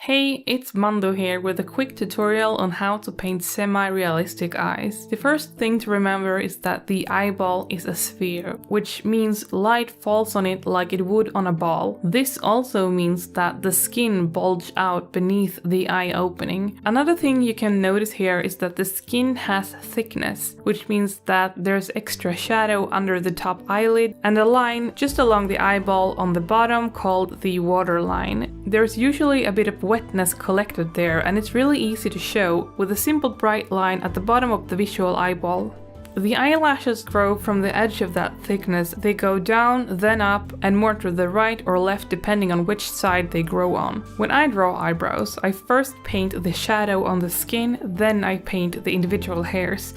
Hey, it's Mando here with a quick tutorial on how to paint semi-realistic eyes. The first thing to remember is that the eyeball is a sphere, which means light falls on it like it would on a ball. This also means that the skin bulges out beneath the eye opening. Another thing you can notice here is that the skin has thickness, which means that there's extra shadow under the top eyelid and a line just along the eyeball on the bottom called the waterline. There's usually a bit of wetness collected there, and it's really easy to show with a simple bright line at the bottom of the visual eyeball. The eyelashes grow from the edge of that thickness. They go down, then up, and more to the right or left depending on which side they grow on. When I draw eyebrows, I first paint the shadow on the skin, then I paint the individual hairs.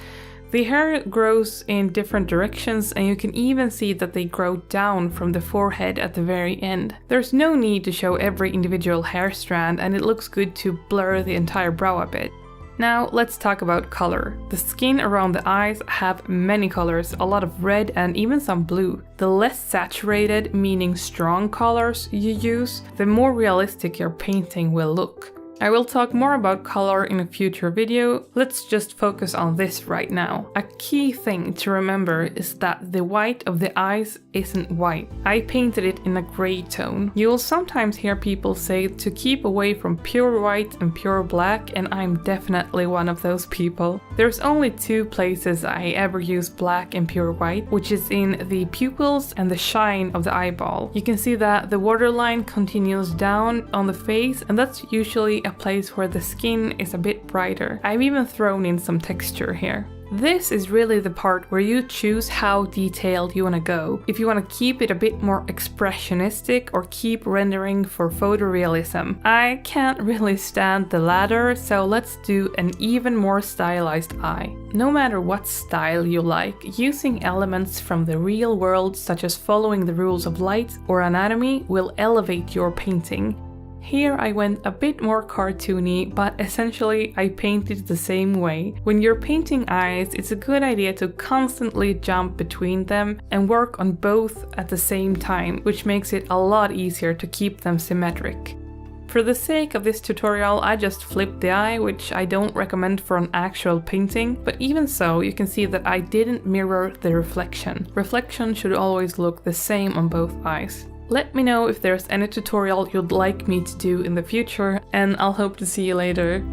The hair grows in different directions, and you can even see that they grow down from the forehead at the very end. There's no need to show every individual hair strand, and it looks good to blur the entire brow a bit. Now let's talk about color. The skin around the eyes have many colors, a lot of red and even some blue. The less saturated, meaning strong colors you use, the more realistic your painting will look. I will talk more about color in a future video. Let's just focus on this right now. A key thing to remember is that the white of the eyes isn't white. I painted it in a gray tone. You will sometimes hear people say to keep away from pure white and pure black, and I'm definitely one of those people. There's only two places I ever use black and pure white, which is in the pupils and the shine of the eyeball. You can see that the waterline continues down on the face, and that's usually a place where the skin is a bit brighter. I've even thrown in some texture here. This is really the part where you choose how detailed you want to go. If you want to keep it a bit more expressionistic or keep rendering for photorealism. I can't really stand the latter, so let's do an even more stylized eye. No matter what style you like, using elements from the real world, such as following the rules of light or anatomy, will elevate your painting. Here I went a bit more cartoony, but essentially I painted the same way. When you're painting eyes, it's a good idea to constantly jump between them and work on both at the same time, which makes it a lot easier to keep them symmetric. For the sake of this tutorial, I just flipped the eye, which I don't recommend for an actual painting, but even so, you can see that I didn't mirror the reflection. Reflection should always look the same on both eyes. Let me know if there's any tutorial you'd like me to do in the future, and I'll hope to see you later.